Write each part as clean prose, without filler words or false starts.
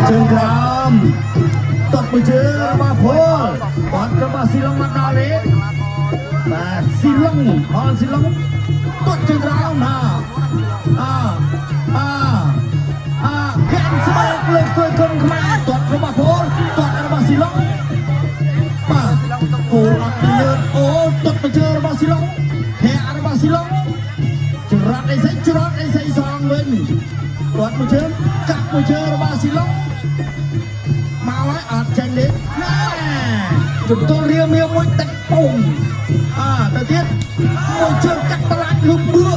ជើងក្រោមតបមួយជើងរបស់ពលបាត់របស់ស៊ីឡុងមកដល់ទេបាទស៊ីឡុងផលស៊ីឡុងតបជើងក្រោមកែនស្មើលើកស្ទួយគុណខ្មែរតបរបស់ពលតបរបស់ស៊ីឡុងបាទពលអត់លឿនអូតបមួយជើងរបស់ស៊ីឡុងធាក់របស់ស៊ីឡុងច្រត់អីស្អីសងវិញគាត់មួយជើងកាប់មួយជើងរបស់ស៊ីឡុងមកហើយអត់ចាញ់ទេណែជំទល់រាមាមួយទឹកពុំទៅទៀតមួយជើងកាត់បន្លាច់លុបបឿ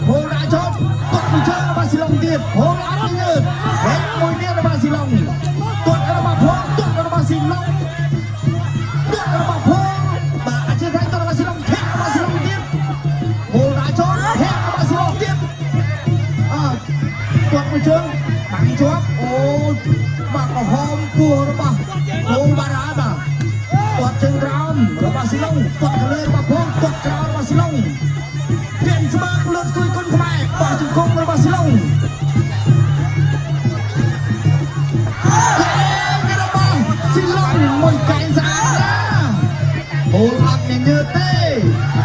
ហូលដាក់ចោលគាត់មួយជើងរបស់ស៊ីឡុងទៀតហូលអត់ញើសហេតុមួយទៀតរបស់ស៊ីឡុងគាត់របស់ផងគាត់របស់ស៊ីឡុងគាត់របស់ផងបាទអញ្ចឹងគាត់របស់ស៊ីឡុងធាក់របស់ស៊ីឡុងទៀតហូលដាក់ចោលធាក់របស់ស៊ីឡុងទៀតគាត់មួយជើងបាំងជាប់អូបាក់ក្រហមពោះរបស់ហូបារ៉ាបាទគាត់ជើងក្រោមរបស់ស៊ីឡុងគាត់កលើរបស់ផងគាត់ក្រោមរបស់ស៊ីឡុងគេស្មើលើកស្ទួយគុណខ្មែរបោះជង្គង់របស់ស៊ីឡុងរបស់ស៊ីឡុងមួយកែងស្អាតណាហូលអត់មានញើសទេ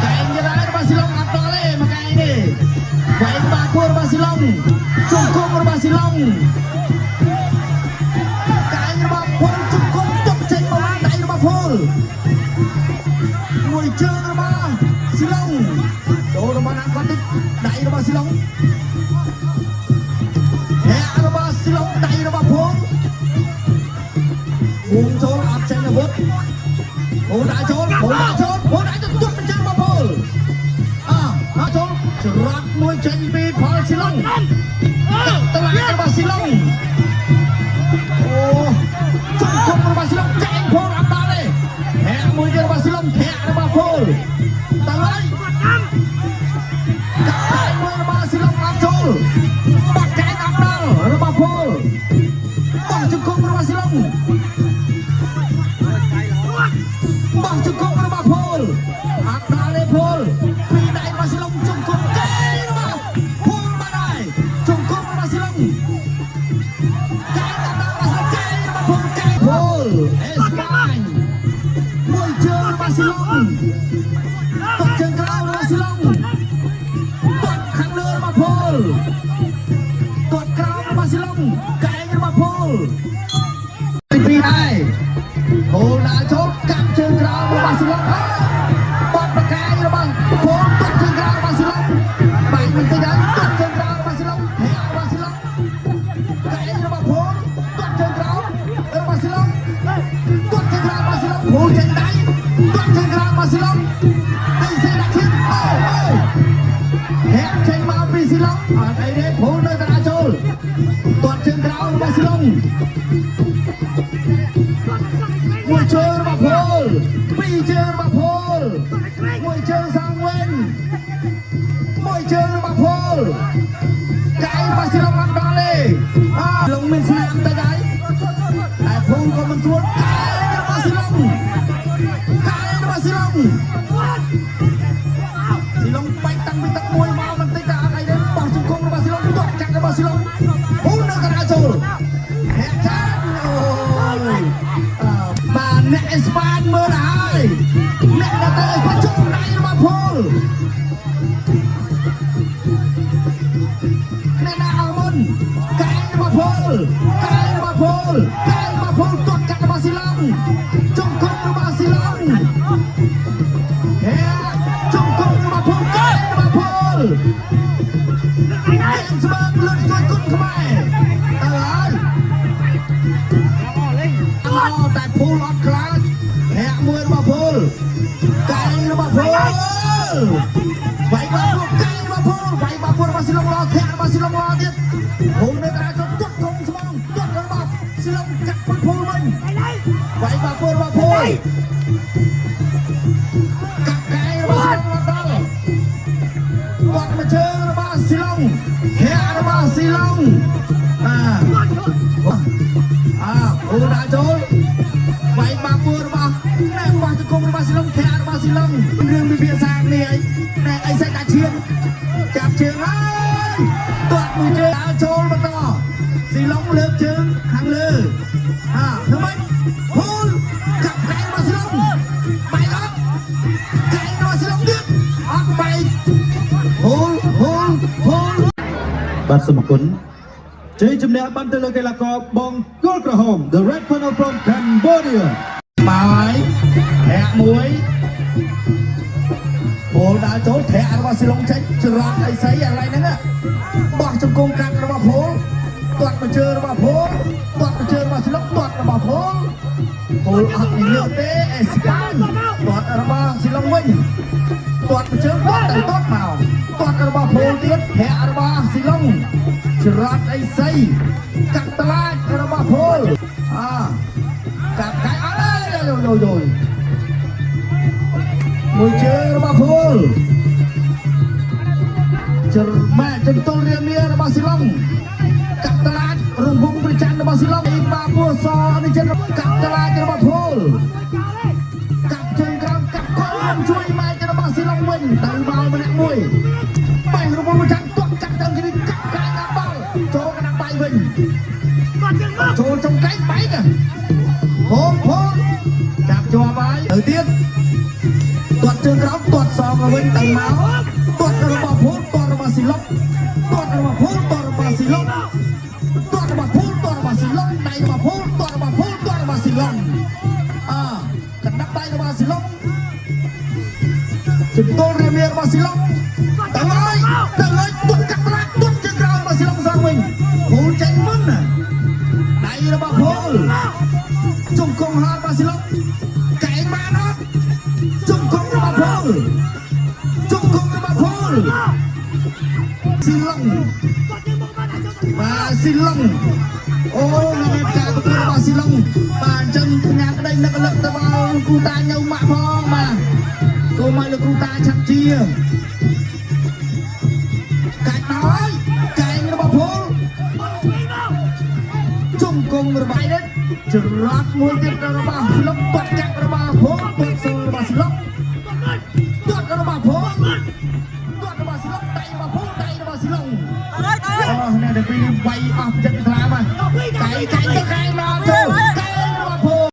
កែងយល់របស់ស៊ីឡុងអត់ដល់ទេមកកែងនេះវាយបាក់គួររបស់ស៊ីឡុងជង្គង់របស់ស៊ីឡុងកែងរបស់ពលជង្គង់ទុកចេញមកដៃរបស់ពលមួយជើងរបស់ស៊ីឡុងចូលរបស់ណាគាត់តិចដៃរបស់ស៊ីឡុងហាក់របស់ស៊ីឡុងដៃរបស់ពលវងចូលអត់ចេញអាវុធពលដាក់ចូលទុកមួយជើងរបស់ពលចូលច្រត់មួយចេញពីផលស៊ីឡុងតឡារបស់ស៊ីឡុងអូជង្គង់របស់ស៊ីឡុងកែងពលអត់ដល់ទេហាក់មួយទៀតរបស់ស៊ីឡុងធាក់របស់ពលតឡាកាប់មួយរបស់ស៊ីឡុងអត់ចូលបាត់កែងអត់ដល់របស់ពលបោះជង្គង់របស់ស៊ីឡុងបោះជង្គង់របស់ពលអត់ដល់ទេពលពីដៃរបស់ស៊ីឡុងជង្គង់កែងរបស់ពលបាត់ហើយជង្គង់របស់ស៊ីឡុងកែងអត់ដល់របស់កែងរបស់ពលកែងពលអេស្ប៉ាញមួយជើងរបស់ស៊ីឡុងទុកជើងក្រោមរបស់ស៊ីឡុងទុកខាងលើរបស់ពលទុកក្រោមរបស់ស៊ីឡុងកែងរបស់ពលពីហើយហូលដាក់ចូលកាប់ជើងក្រោមរបស់ស៊ីឡុងបាត់បកាយរបស់ពលទុកជើងក្រោមរបស់ស៊ីឡុងបែកមិនទៅដល់ទុកជើងក្រោមរបស់ស៊ីឡុងធាក់របស់ស៊ីឡុងកែងរបស់ពលទុកជើងក្រោមរបស់ស៊ីឡុងទុកជើងក្រោមរបស់ស៊ីឡុងពលចេញដៃទុកជើងក្រោមរបស់ស៊ីឡុងដៃសេដាក់ឈាមហាក់ចេញមកពីស៊ីឡុងអត់អីទេពលនៅតែដាក់ចូលទុកជើងក្រោមរបស់ស៊ីឡុងមួយជើងរបស់ពលពីរជើងរបស់ពលមួយជើងសងវិញមួយជើងរបស់ពលកែងរបស់ស៊ីឡុងអត់ដល់ទេឡុងមានស្នាមតែដៃតែពលក៏មិនស្រួលកែងរបស់ស៊ីឡុងស៊ីឡុងបែកតាំងពីទឹកមួយមកមិនតិចតែអត់អីទេបោះជង្គង់របស់ស៊ីឡុងទុកចាក់របស់ស៊ីឡុងពលនៅកណ្ដាលចូលហាក់ចាក់បាទអ្នកអេស្ប៉ាញមើលហើយអ្នកដែលទៅអេស្ប៉ាញចូលដៃរបស់ពលអ្នកណាអរមុនកែងរបស់ពលទុកកាត់របស់ស៊ីឡុងជង្គង់របស់ស៊ីឡុងជង្គង់របស់ពលកែងរបស់ពលស្មើលើកស្ទួយគុណខ្មែរទៅហើយតែពលអត់ខ្លាចហាក់មួយរបស់ពលកែងរបស់ពលវាយរបស់ពលកែងរបស់ពលវាយរបស់ពលរបស់ស៊ីឡុងឡធាក់របស់ស៊ីឡុងឡទៀតពលនៅតែចូលទុកធំស្មងទុករបស់ស៊ីឡុងកាត់ពលវិញវាយរបស់ពលកាប់កែងរបស់ស៊ីឡុងដល់គាត់មកជើងរបស់ស៊ីឡុងហាក់របស់ស៊ីឡុងពលដាក់ចូលវាយបាពួររបស់ណែបោះជង្គង់របស់ស៊ីឡុងធាក់របស់ស៊ីឡុងរឿងវិភាសានេះណែអីសេចដាក់ឈាមចាប់ជើងហើយទាត់មួយជើងដាក់ចូលបន្តស៊ីឡុងលើកជើង ខាងលើធ្វើម៉េចហូលចាប់កែងរបស់ស៊ីឡុងបែកអត់កែងរបស់ស៊ីឡុងទៀតអត់បែកហូលបាទសូមអរគុណជ័យជំនះបានទៅលើកីឡាករបងគល់ក្រហម The Red Corner from Cambodia បាយធាក់មួយពលដើរចូលធាក់របស់ស៊ីឡុងចេញច្រត់អីស្អីអាឡៃហ្នឹងបោះជង្គង់កាត់របស់ពលទាត់មកជើរបស់ពលទាត់មកជើរបស់ស៊ីឡុងទាត់របស់ពលអត់និយាយទេអេស្កានទាត់របស់ស៊ីឡុងវិញទាត់មកជើទាត់ទៅទាត់មកទាត់របស់ពលទៀតធាក់របស់ស៊ីឡុងច្រត់អីស្អីកាត់តឡាចរបស់ពលកាត់កាយអត់ទេយយមួយជើងរបស់ពលម៉ែចំទល់រៀមនេះរបស់ស៊ីឡុងកាត់តឡាចរង្វង់ប្រច័ណ្ឌរបស់ស៊ីឡុងអ៊ីបាពូសនេះចិនកាត់តឡាចរបស់ពលកាត់ជើងក្រោមកាត់កូនជួយម៉ែរបស់ស៊ីឡុងវិញទៅបោលម្នាក់មួយបែររង្វង់ប្រច័ណ្ឌទាត់កាត់ទៅនេះកាត់កាយដាក់បាល់ចូលកណ្ដាប់បាយវិញចូលtrong cái bay kìa hôn chạm cho bay từ tiên tuột trường góc tuột sò vào bên tầng máu tuột ra vào phút tuột ra vào xì lông tuột ra vào phút tuột ra vào xì lông tuột ra vào phút tuột ra vào xì lông đầy vào phút tuột ra vào phút tuột ra vào xì lông cần đắp tay ra vào xì lông chụp tô riêng riêng vào xì lông tầng ơi tuột cắt lại tuột trường góc vào xì lông sang mình phút tránh mất nè đây là bà Phul chung cùng hai bà xì lông cái mà nó chung cùng là bà Phul chung cùng là bà Phul xì lông bà xì lông ô là đẹp cả của bà xì lông bà chân nhà cái đây là cái lực ta vào cụ ta nhau mạ phong mà cô mày là cụ ta chặt chia cái nói cái là bà Phul chung cùng là bài đấyច្រត់មួយទៀតរបស់ស្លុកគាត់ចាក់របស់ភោគាត់សូលរបស់ស្លុកគាត់របស់ភោគាត់របស់ស្លុកដៃរបស់ភោដៃរបស់ស្លុកអូអ្នកដែលពីរវាយអស់ចិត្ត